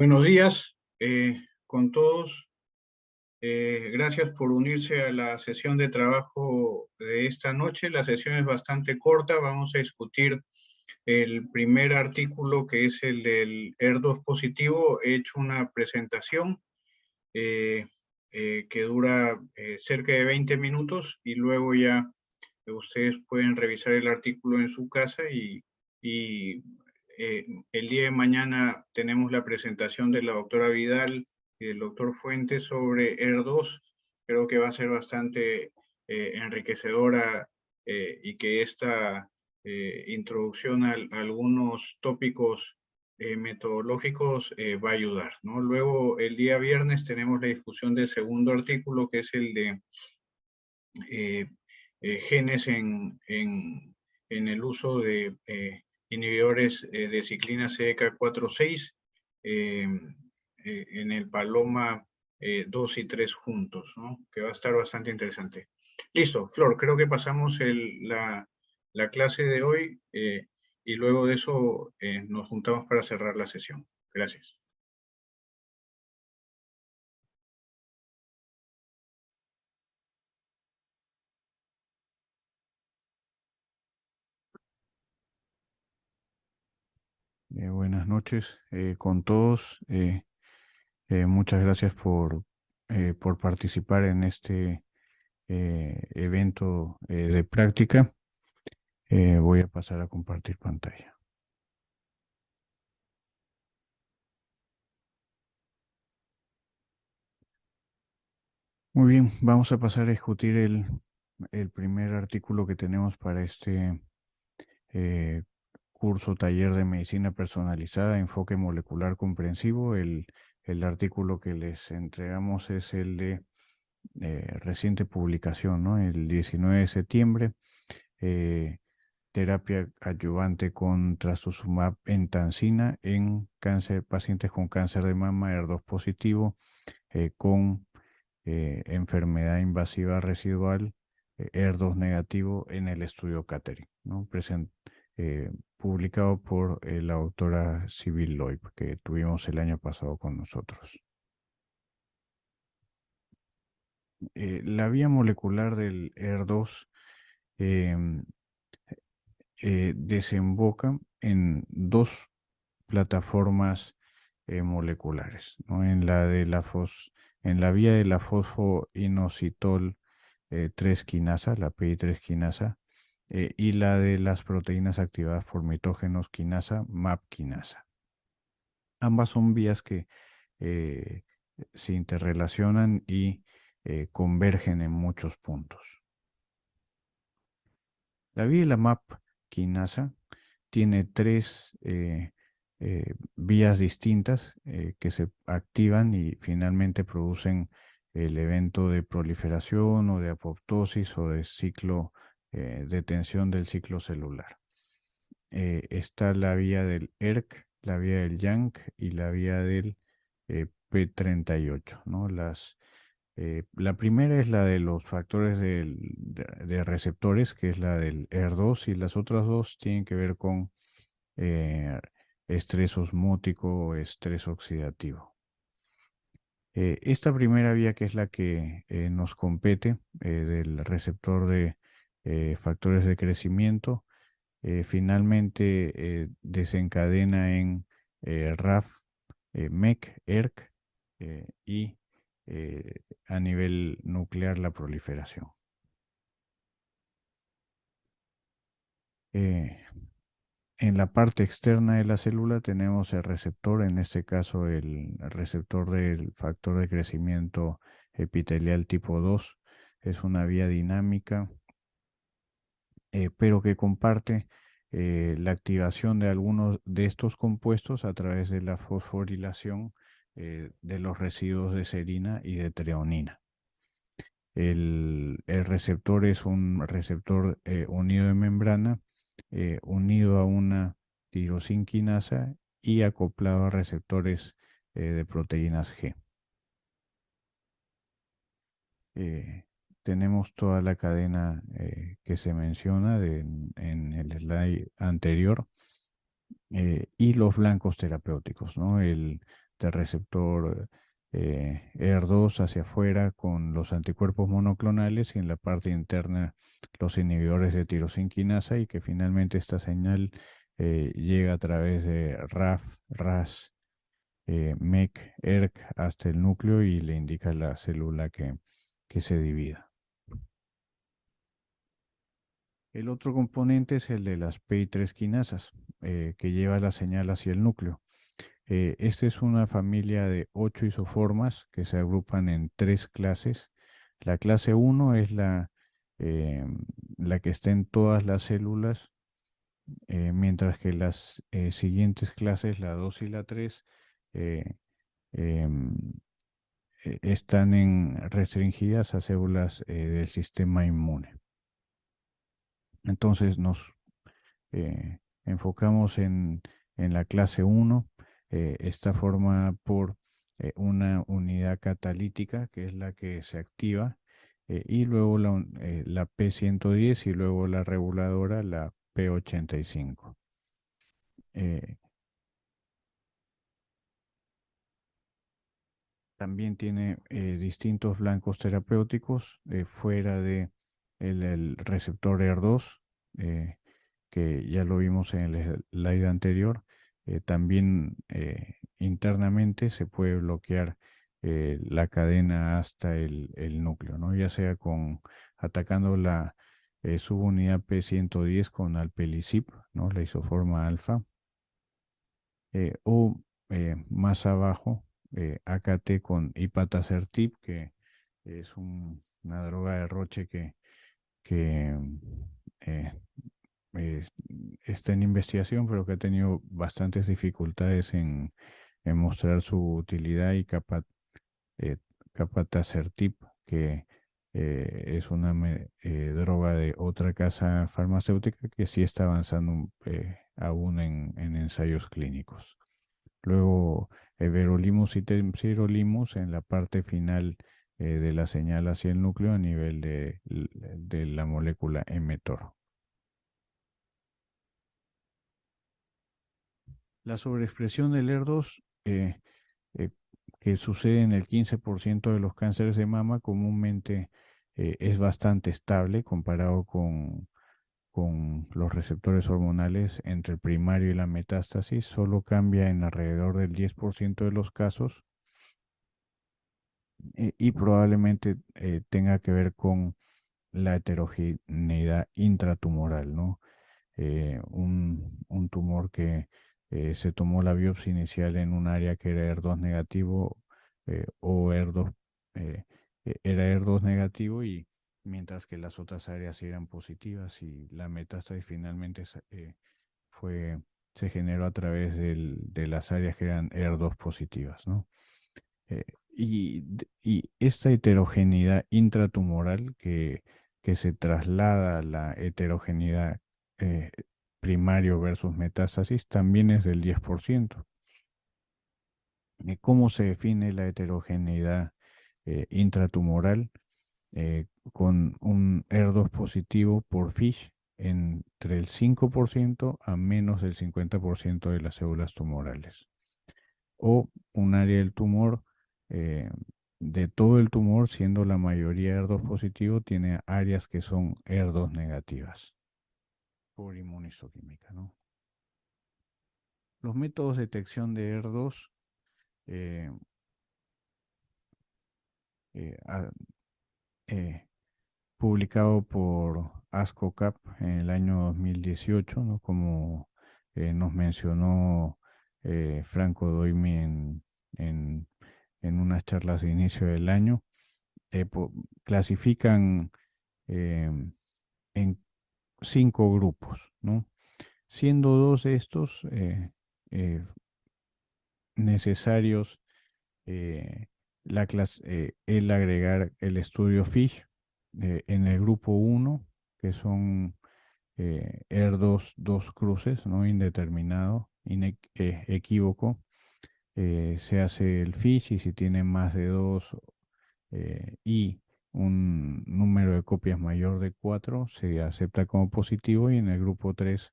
Buenos días con todos. Gracias por unirse a la sesión de trabajo de esta noche. La sesión es bastante corta. Vamos a discutir el primer artículo, que es el del ER2 positivo. He hecho una presentación eh, que dura cerca de 20 minutos y luego ya ustedes pueden revisar el artículo en su casa y el día de mañana tenemos la presentación de la doctora Vidal y del doctor Fuentes sobre ER2. Creo que va a ser bastante enriquecedora y que esta introducción a algunos tópicos metodológicos va a ayudar, ¿no? Luego, el día viernes tenemos la discusión del segundo artículo, que es el de eh, genes en el uso de inhibidores de ciclina CDK4/6 en el Paloma 2 y 3 juntos, ¿no? Que va a estar bastante interesante. Listo, Flor, creo que pasamos la clase de hoy y luego de eso nos juntamos para cerrar la sesión. Gracias. Buenas noches con todos. Muchas gracias por participar en este evento de práctica. Voy a pasar a compartir pantalla. Muy bien, vamos a pasar a discutir el primer artículo que tenemos para este curso taller de medicina personalizada, enfoque molecular comprensivo. El artículo que les entregamos es el de reciente publicación, ¿no? El 19 de septiembre, terapia adyuvante con trastuzumab entancina en pacientes con cáncer de mama ER2 positivo con enfermedad invasiva residual ER2 negativo en el estudio Catering, ¿no? Publicado por la doctora Sibyl Loib, que tuvimos el año pasado con nosotros. La vía molecular del ER2 desemboca en dos plataformas moleculares, ¿no? En la vía de la fosfoinositol 3 quinasa, la PI3 quinasa, y la de las proteínas activadas por mitógenos quinasa, MAP quinasa. Ambas son vías que eh, se interrelacionan y convergen en muchos puntos. La vía de la MAP quinasa tiene tres vías distintas que se activan y finalmente producen el evento de proliferación o de apoptosis o de ciclo de tensión del ciclo celular. Está la vía del ERK, la vía del YANK y la vía del P38, ¿no? La primera es la de los factores de receptores, que es la del ER2, y las otras dos tienen que ver con estrés osmótico o estrés oxidativo. Esta primera vía, que es la que nos compete, del receptor de factores de crecimiento, finalmente desencadena en RAF, MEC, ERK y a nivel nuclear la proliferación. En la parte externa de la célula tenemos el receptor, en este caso el receptor del factor de crecimiento epitelial tipo 2. Es una vía dinámica, pero que comparte la activación de algunos de estos compuestos a través de la fosforilación de los residuos de serina y de treonina. El receptor es un receptor unido de membrana, unido a una tirosinquinasa y acoplado a receptores de proteínas G. Tenemos toda la cadena que se menciona en el slide anterior y los blancos terapéuticos, ¿no? del receptor ER2 hacia afuera con los anticuerpos monoclonales y en la parte interna los inhibidores de tirosinquinasa y que finalmente esta señal llega a través de RAF, RAS, MEC, ERK hasta el núcleo y le indica a la célula que se divida. El otro componente es el de las PI3 quinasas, que lleva la señal hacia el núcleo. Esta es una familia de 8 isoformas que se agrupan en 3 clases. La clase 1 es eh, la que está en todas las células, mientras que las siguientes clases, la 2 y la 3, eh, em, están restringidas a células del sistema inmune. Entonces nos enfocamos en la clase 1. Esta forma por una unidad catalítica, que es la que se activa, y luego la P110 y luego la reguladora, la P85. Eh, También tiene distintos blancos terapéuticos fuera de el receptor ER2, que ya lo vimos en el slide anterior. También internamente se puede bloquear la cadena hasta el núcleo, ¿no? Ya sea atacando la subunidad P110 con alpelisib, ¿no? La isoforma alfa, o más abajo, AKT con ipatasertib, que es una droga de Roche que eh, eh, está en investigación, pero que ha tenido bastantes dificultades en mostrar su utilidad, y eh, capatasertib, que es una droga de otra casa farmacéutica que sí está avanzando aún en ensayos clínicos. Luego, everolimus y temsirolimus en la parte final de la señal hacia el núcleo a nivel de la molécula mTOR. La sobreexpresión del ER2, eh, que sucede en el 15% de los cánceres de mama, comúnmente es bastante estable comparado con los receptores hormonales entre el primario y la metástasis. Solo cambia en alrededor del 10% de los casos, y probablemente tenga que ver con la heterogeneidad intratumoral, ¿no? Un tumor que se tomó la biopsia inicial en un área que era ER2 negativo, o ER2, era ER2 negativo, y mientras que las otras áreas eran positivas, y la metástasis finalmente fue, se generó a través de las áreas que eran ER2 positivas, ¿no? Y esta heterogeneidad intratumoral que se traslada a la heterogeneidad eh, primario versus metástasis también es del 10%. ¿Cómo se define la heterogeneidad intratumoral? Con un ER2 positivo por FISH entre el 5% a menos del 50% de las células tumorales, o un área del tumor, eh, de todo el tumor, siendo la mayoría ER2 positivo, tiene áreas que son ER2 negativas por inmunistoquímica, ¿no? Los métodos de detección de ER2, eh, eh, a- eh, publicado por ASCO-CAP en el año 2018, ¿no? Como nos mencionó Franco Doimi en, en unas charlas de inicio del año. Clasifican en 5 grupos, ¿no? Siendo 2 de estos eh, necesarios, eh, el agregar el estudio FISH en el grupo 1, que son ER2 dos cruces, ¿no? Indeterminado, equívoco. Se hace el FISH, y si tiene más de 2 y un número de copias mayor de 4, se acepta como positivo, y en el grupo 3,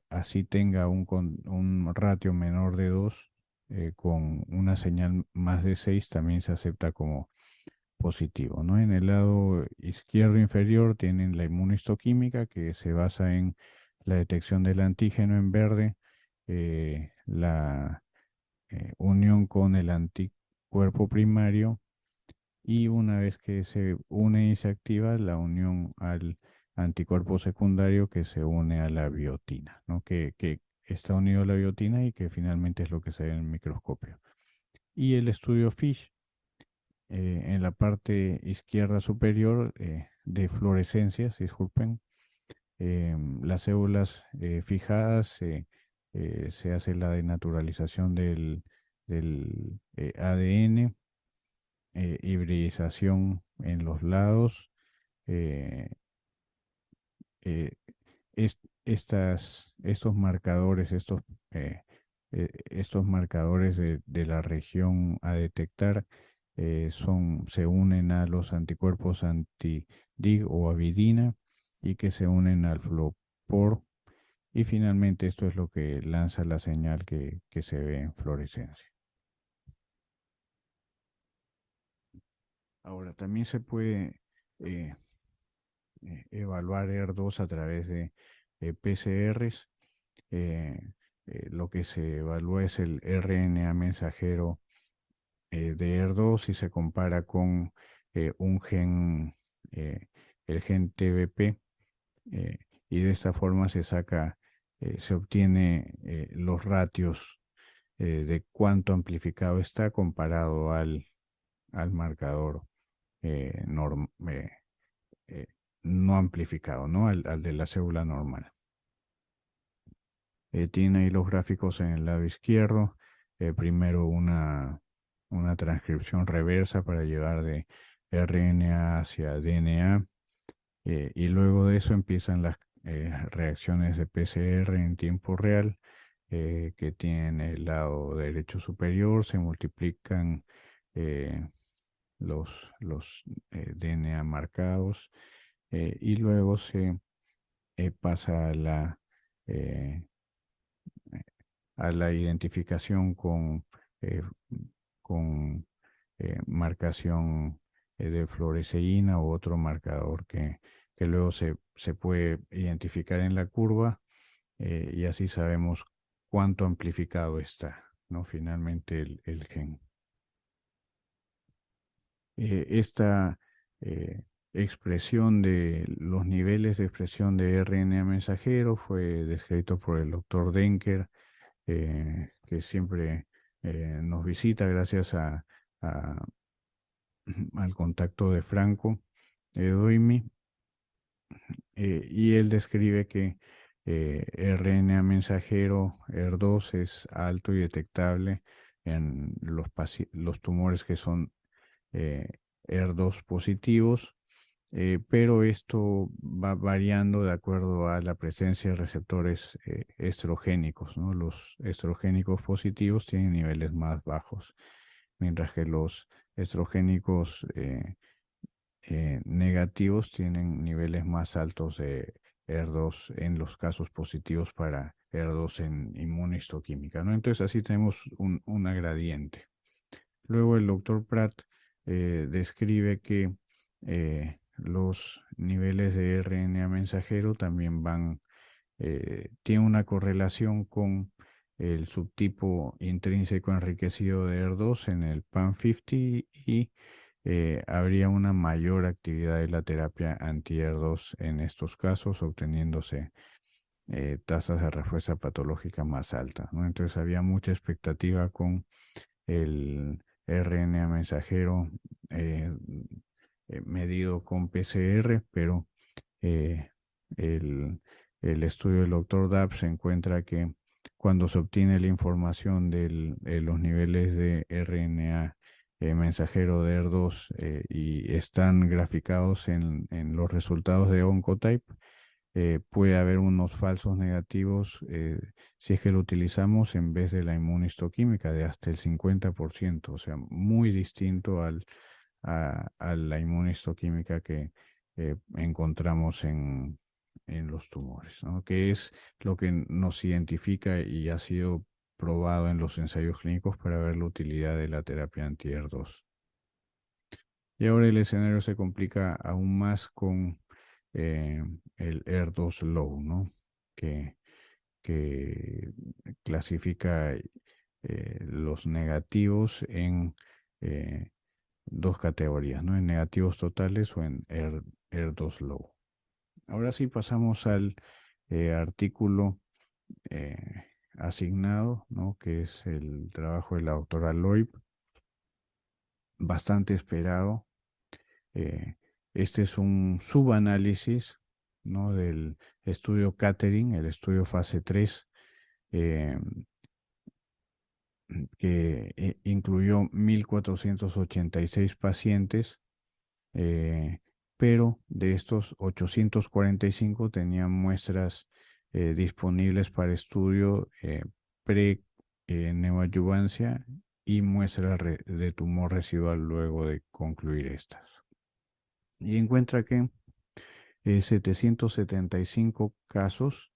así tenga un ratio menor de 2, con una señal más de 6 también se acepta como positivo, ¿no? En el lado izquierdo inferior tienen la inmunistoquímica, que se basa en la detección del antígeno en verde, la unión con el anticuerpo primario, y una vez que se une y se activa, la unión al anticuerpo secundario que se une a la biotina, ¿no? Que está unido a la biotina y que finalmente es lo que se ve en el microscopio. Y el estudio FISH, en la parte izquierda superior, de fluorescencias, disculpen, las células fijadas, se hace la denaturalización del ADN, hibridización en los lados, eh, eh, estos marcadores, estos marcadores de la región a detectar, se unen a los anticuerpos anti-Dig o avidina, y que se unen al FLOPOR, y finalmente esto es lo que lanza la señal que se ve en fluorescencia. Ahora, también se puede eh, evaluar ER2 a través de PCRs. eh, lo que se evalúa es el RNA mensajero de ER2, y se compara con un gen, eh, el gen TBP, eh, y de esta forma se obtiene los ratios de cuánto amplificado está comparado al marcador eh, norm- eh, eh, no amplificado, ¿no? Al de la célula normal. Tiene ahí los gráficos en el lado izquierdo. Primero una transcripción reversa para llevar de RNA hacia DNA. Y luego de eso empiezan las reacciones de PCR en tiempo real, que tienen el lado derecho superior. Se multiplican eh, los DNA marcados, y luego se pasa eh, a la identificación eh, con marcación de fluoresceína u otro marcador que luego se puede identificar en la curva, y así sabemos cuánto amplificado está, ¿no? Finalmente el gen. Esta expresión de los niveles de expresión de RNA mensajero fue descrito por el doctor Denker, que siempre nos visita gracias a- al contacto de Franco Doimi, y él describe que RNA mensajero ER2 es alto y detectable en los tumores que son eh, ER2 positivos, pero esto va variando de acuerdo a la presencia de receptores estrogénicos, ¿no? Los estrogénicos positivos tienen niveles más bajos, mientras que los estrogénicos negativos tienen niveles más altos de ER2 en los casos positivos para ER2 en inmunohistoquímica, ¿no? Entonces así tenemos una gradiente. Luego el doctor Pratt describe que los niveles de RNA mensajero también tiene una correlación con el subtipo intrínseco enriquecido de ER2 en el PAM50, y habría una mayor actividad de la terapia anti-ER2 en estos casos, obteniéndose tasas de respuesta patológica más altas, ¿no? Entonces había mucha expectativa con el RNA mensajero eh, medido con PCR, pero eh, el, el estudio del doctor se encuentra que cuando se obtiene la información de los niveles de RNA mensajero de ER2, y están graficados en los resultados de Oncotype, puede haber unos falsos negativos si es que lo utilizamos en vez de la inmunistoquímica de hasta el 50%, o sea, muy distinto a la inmunistoquímica que encontramos en los tumores, ¿no? Que es lo que nos identifica y ha sido probado en los ensayos clínicos para ver la utilidad de la terapia anti-ER2. Y ahora el escenario se complica aún más con eh, el ER2 low, ¿no? Que clasifica los negativos en eh, dos categorías, ¿no? En negativos totales o en ER2 low. Ahora sí pasamos al artículo eh, asignado, ¿no? Que es el trabajo de la doctora Loib, bastante esperado. Eh, este es un subanálisis, ¿no? Del estudio Catering, el estudio fase 3, eh, que incluyó 1.486 pacientes, eh, pero de estos 845 tenían muestras disponibles para estudio pre-neoadyuvancia y muestras de tumor residual luego de concluir estas. Y encuentra que 775 casos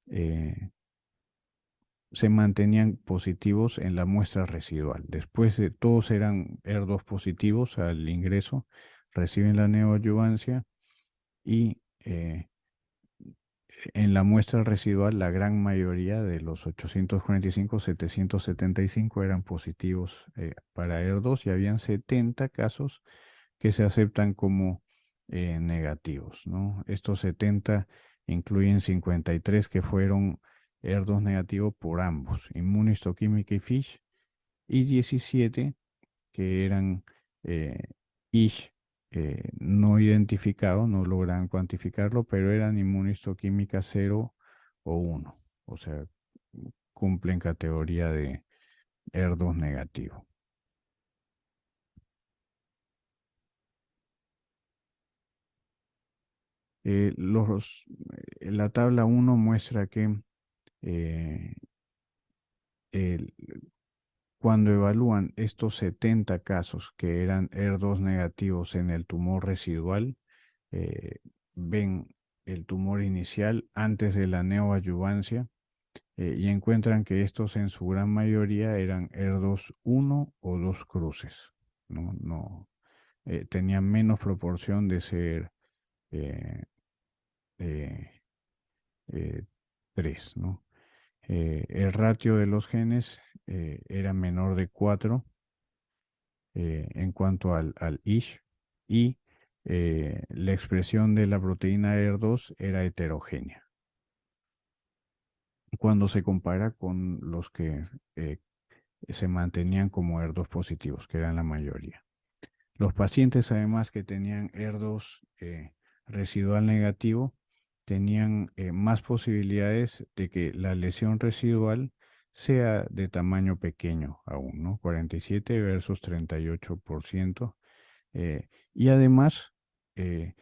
eh, se mantenían positivos en la muestra residual. Después de todos eran ER2 positivos al ingreso, reciben la neoadyuvancia y en la muestra residual la gran mayoría de los 845, 775 eran positivos para ER2 y habían 70 casos que se aceptan como negativos, ¿no? Estos 70 incluyen 53 que fueron ER2 negativo por ambos, inmunistoquímica y FISH, y 17 que eran eh, ISH no identificado, no lograban cuantificarlo, pero eran inmunistoquímica 0 o 1, o sea, cumplen categoría de ER2 negativo. La tabla 1 muestra que eh, el- cuando evalúan estos 70 casos que eran ER2 negativos en el tumor residual, eh, ven el tumor inicial antes de la neoadyuvancia y encuentran que estos en su gran mayoría eran ER2 1 o 2 cruces, ¿no? Tenían menos proporción de ser eh, eh, eh, 3, ¿no? El ratio de los genes era menor de 4 en cuanto al ISH y la expresión de la proteína ER2 era heterogénea. Cuando se compara con los que se mantenían como ER2 positivos, que eran la mayoría. Los pacientes, además, que tenían ER2 residual negativo, tenían más posibilidades de que la lesión residual sea de tamaño pequeño aún, ¿no? 47 versus 38%. Y además, eh,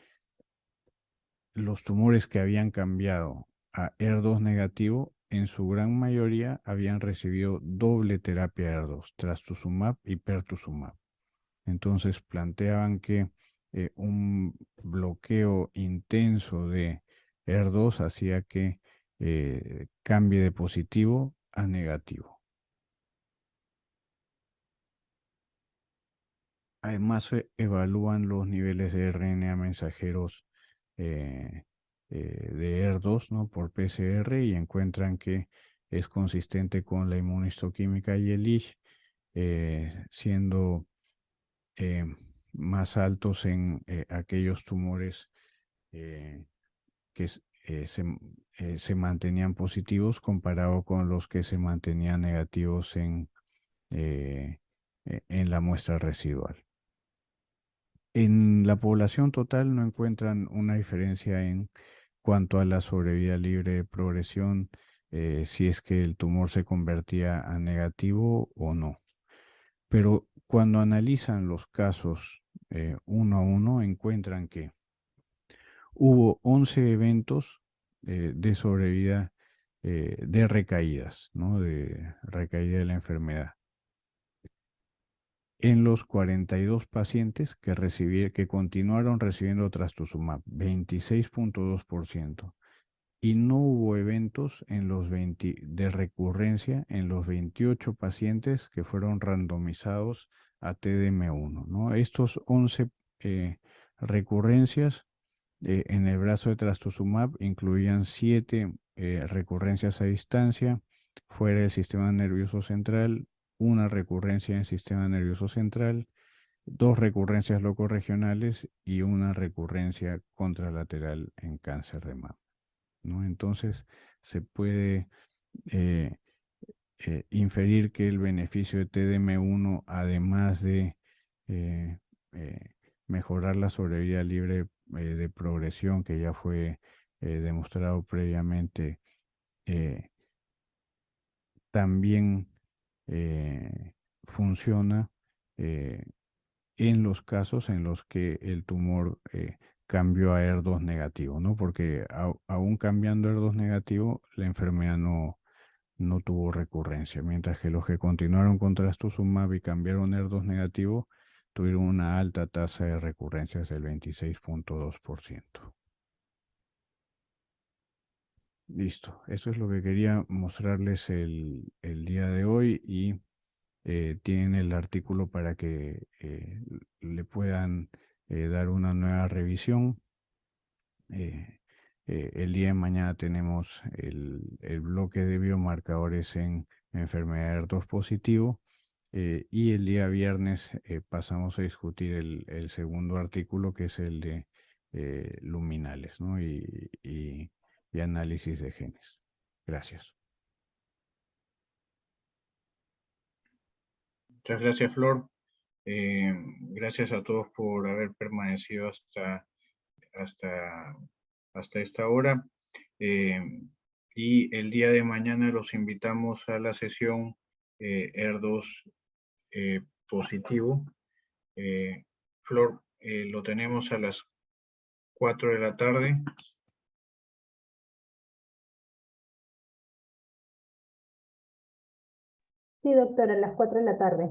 los tumores que habían cambiado a ER2 negativo, en su gran mayoría habían recibido doble terapia ER2, trastuzumab y pertuzumab. Entonces planteaban que un bloqueo intenso de ER2 hacía que cambie de positivo a negativo. Además, evalúan los niveles de RNA mensajeros eh, de ER2, ¿no? Por PCR y encuentran que es consistente con la inmunistoquímica y el ISH, siendo eh, más altos en aquellos tumores eh, que se mantenían positivos comparado con los que se mantenían negativos eh, en la muestra residual. En la población total no encuentran una diferencia en cuanto a la sobrevida libre de progresión, si es que el tumor se convertía a negativo o no. Pero cuando analizan los casos uno a uno, encuentran que hubo 11 eventos de sobrevida de recaídas, ¿no? De recaída de la enfermedad en los 42 pacientes que continuaron recibiendo trastuzumab, 26.2%. y no hubo eventos en los de recurrencia en los 28 pacientes que fueron randomizados a TDM1, ¿no? Estos 11 recurrencias en el brazo de trastuzumab incluían 7 recurrencias a distancia fuera del sistema nervioso central, una recurrencia en el sistema nervioso central, 2 recurrencias locorregionales y una recurrencia contralateral en cáncer de mama, ¿no? Entonces, se puede eh, inferir que el beneficio de TDM1, además de eh, eh, mejorar la sobrevida libre de progresión, que ya fue demostrado previamente, también funciona en los casos en los que el tumor cambió a ER2 negativo, ¿no? Porque aún cambiando a ER2 negativo, la enfermedad no tuvo recurrencia, mientras que los que continuaron con trastuzumab y cambiaron ER2 negativo tuvieron una alta tasa de recurrencias del 26.2%. Listo, eso es lo que quería mostrarles el día de hoy y tienen el artículo para que le puedan dar una nueva revisión. El día de mañana tenemos el bloque de biomarcadores en enfermedad ER2 positivo y el día viernes pasamos a discutir el segundo artículo, que es el de luminales, ¿no? Y análisis de genes. Gracias. Muchas gracias, Flor. Gracias a todos por haber permanecido hasta esta hora. Y el día de mañana los invitamos a la sesión ER2 positivo. Flor, lo tenemos a las 4 de la tarde. Sí, doctora, a las 4 de la tarde.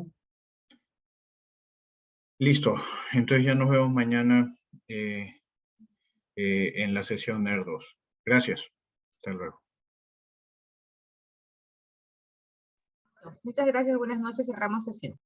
Listo, entonces ya nos vemos mañana en la sesión ER2. Gracias. Hasta luego. Muchas gracias, buenas noches, cerramos sesión.